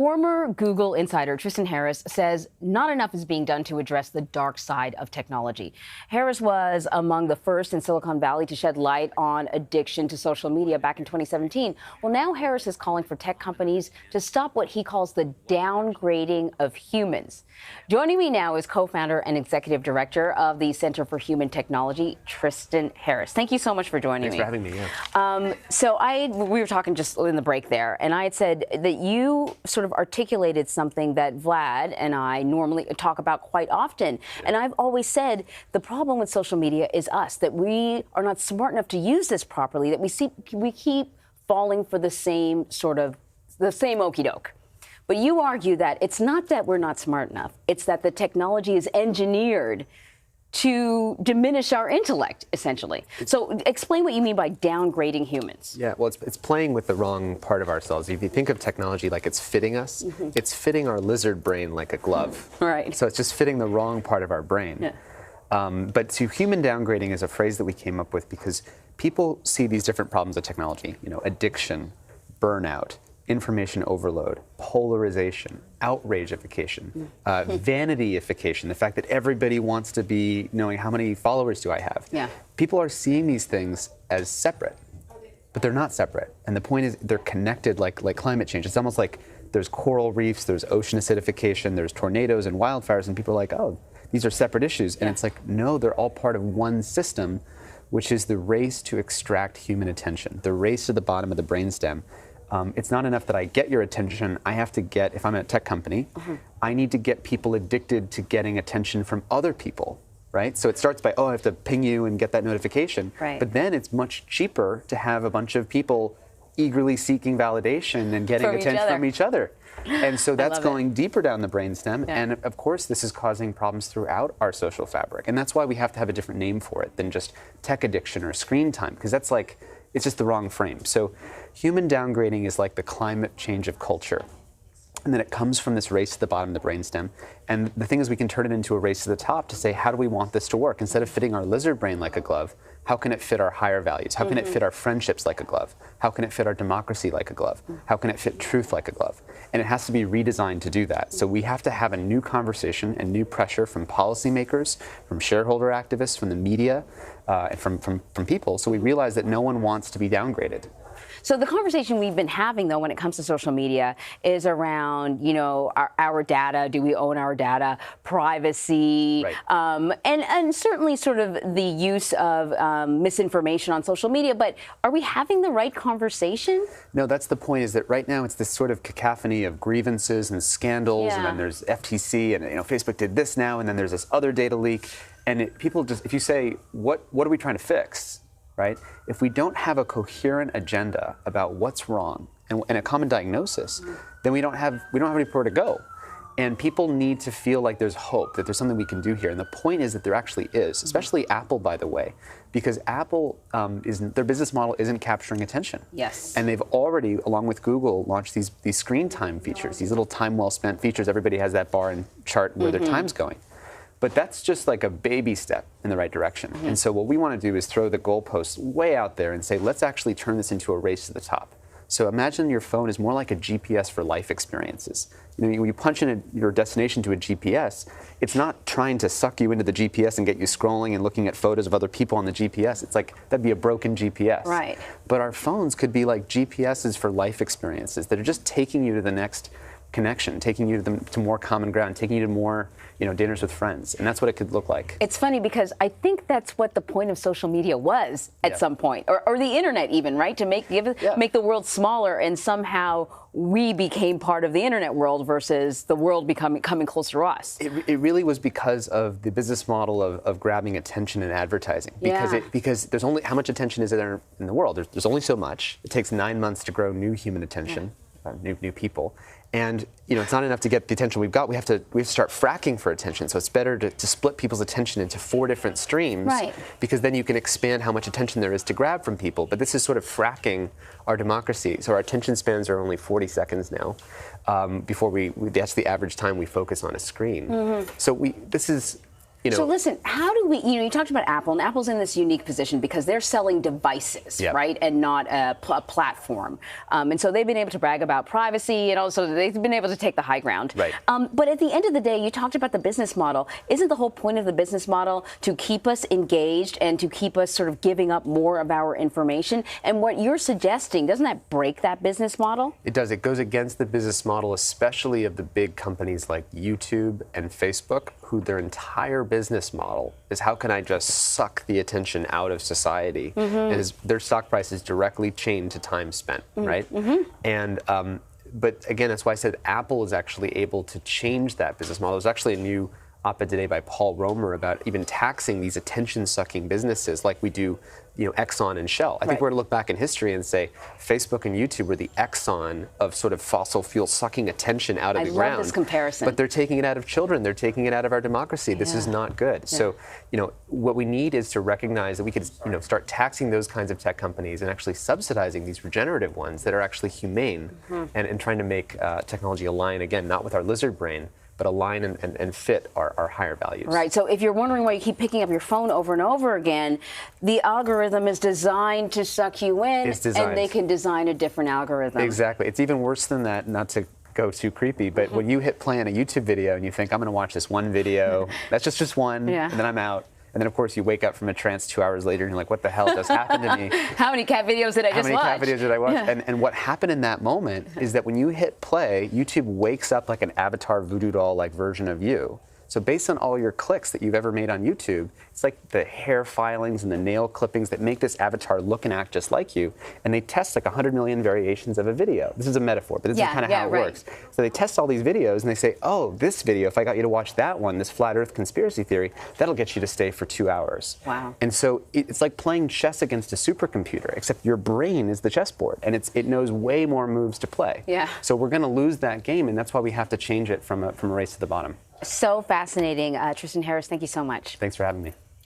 Former Google insider Tristan Harris says not enough is being done to address the dark side of technology. Harris was among the first in Silicon Valley to shed light on addiction to social media back in 2017. Well, now Harris is calling for tech companies to stop what he calls the downgrading of humans. Joining me now is co-founder and executive director of the Center for Human Technology, Tristan Harris. Thank you so much for joining me. Thanks for having me. Yeah. We were talking just in the break there, and I had said that you sort of articulated something that Vlad and I normally talk about quite often. And I've always said the problem with social media is us, that we are not smart enough to use this properly, that we keep falling for the same okey doke. But you argue that it's not that we're not smart enough, it's that the technology is engineered to diminish our intellect, essentially. So explain what you mean by downgrading humans. Yeah, well, it's playing with the wrong part of ourselves. If you think of technology like it's fitting us, it's fitting our lizard brain like a glove. Right. So it's just fitting the wrong part of our brain. Yeah. But to human downgrading is a phrase that we came up with because people see these different problems of technology, addiction, burnout, information overload, polarization, outrageification, vanityification, the fact that everybody wants to be knowing how many followers do I have. Yeah. People are seeing these things as separate, but they're not separate. And the point is they're connected like climate change. It's almost like there's coral reefs, there's ocean acidification, there's tornadoes and wildfires, and people are like, oh, these are separate issues. And it's like, no, they're all part of one system, which is the race to extract human attention, the race to the bottom of the brainstem. It's not enough that I get your attention. I have to get, if I'm a tech company, I need to get people addicted to getting attention from other people, right? So it starts by, I have to ping you and get that notification. Right. But then it's much cheaper to have a bunch of people eagerly seeking validation and getting attention from each other. And so that's going deeper down the brainstem. Yeah. And of course, this is causing problems throughout our social fabric. And that's why we have to have a different name for it than just tech addiction or screen time, because that's like, it's just the wrong frame. So human downgrading is like the climate change of culture. And then it comes from this race to the bottom of the brainstem. And the thing is, we can turn it into a race to the top to say, how do we want this to work? Instead of fitting our lizard brain like a glove, how can it fit our higher values? How can it fit our friendships like a glove? How can it fit our democracy like a glove? How can it fit truth like a glove? And it has to be redesigned to do that. So we have to have a new conversation and new pressure from policymakers, from shareholder activists, from the media, and from people. So we realize that no one wants to be downgraded. So the conversation we've been having, though, when it comes to social media is around, our data. Do we own our data? Privacy. Right. And certainly sort of the use of misinformation on social media. But are we having the right conversation? No, that's the point, is that right now it's this sort of cacophony of grievances and scandals. And then there's FTC and, Facebook did this now. And then there's this other data leak. And people just, if you say, what are we trying to fix? Right? If we don't have a coherent agenda about what's wrong and a common diagnosis, then we don't have anywhere to go. And people need to feel like there's hope, that there's something we can do here. And the point is that there actually is, especially Apple, by the way, because Apple, their business model isn't capturing attention. Yes. And they've already, along with Google, launched these screen time features, these little time well spent features. Everybody has that bar and chart where their time's going. But that's just like a baby step in the right direction. And so what we want to do is throw the goalposts way out there and say, let's actually turn this into a race to the top. So imagine your phone is more like a GPS for life experiences. When you punch in your destination to a GPS, it's not trying to suck you into the GPS and get you scrolling and looking at photos of other people on the GPS. It's like, that'd be a broken GPS. Right. But our phones could be like GPSs for life experiences that are just taking you to the next connection, taking you to more common ground, taking you to more dinners with friends. And that's what it could look like. It's funny because I think that's what the point of social media was at some point, or the internet even, right? To make the world smaller, and somehow we became part of the internet world versus the world coming closer to us. It really was because of the business model of grabbing attention and advertising. Because there's only, how much attention is there in the world? There's only so much. It takes 9 months to grow new human attention, new people. And it's not enough to get the attention we've got. We have to start fracking for attention. So it's better to split people's attention into 4 different streams, right? Because then you can expand how much attention there is to grab from people. But this is sort of fracking our democracy. So our attention spans are only 40 seconds now. Before that's the average time we focus on a screen. So this is So listen, how do we, you talked about Apple, and Apple's in this unique position because they're selling devices, right, and not a platform. And so they've been able to brag about privacy, and also they've been able to take the high ground. Right. But at the end of the day, you talked about the business model. Isn't the whole point of the business model to keep us engaged and to keep us sort of giving up more of our information? And what you're suggesting, doesn't that break that business model? It does. It goes against the business model, especially of the big companies like YouTube and Facebook, who their entire business model is how can I just suck the attention out of society? And their stock price is directly chained to time spent, right? And but again, that's why I said Apple is actually able to change that business model. There's actually a new op-ed today by Paul Romer about even taxing these attention-sucking businesses like we do, Exxon and Shell. I think we're going to look back in history and say Facebook and YouTube were the Exxon of sort of fossil fuel sucking attention out of the ground. I love this comparison. But they're taking it out of children. They're taking it out of our democracy. This is not good. So, what we need is to recognize that we could, start taxing those kinds of tech companies and actually subsidizing these regenerative ones that are actually humane and trying to make technology align, again, not with our lizard brain, but align and fit our higher values. Right. So if you're wondering why you keep picking up your phone over and over again, the algorithm is designed to suck you in, and they can design a different algorithm. Exactly. It's even worse than that, not to go too creepy, but when you hit play on a YouTube video and you think, I'm going to watch this one video, that's just one, and then I'm out. And then, of course, you wake up from a trance 2 hours later and you're like, what the hell just happened to me? How many cat videos did I just watch? How many cat videos did I watch? And what happened in that moment is that when you hit play, YouTube wakes up like an avatar voodoo doll-like version of you. So based on all your clicks that you've ever made on YouTube, it's like the hair filings and the nail clippings that make this avatar look and act just like you. And they test like 100 million variations of a video. This is a metaphor, but this is kind of how it works. So they test all these videos and they say, oh, this video, if I got you to watch that one, this flat earth conspiracy theory, that'll get you to stay for 2 hours. Wow. And so it's like playing chess against a supercomputer, except your brain is the chessboard and it knows way more moves to play. Yeah. So we're going to lose that game, and that's why we have to change it from a race to the bottom. So fascinating. Tristan Harris, thank you so much. Thanks for having me.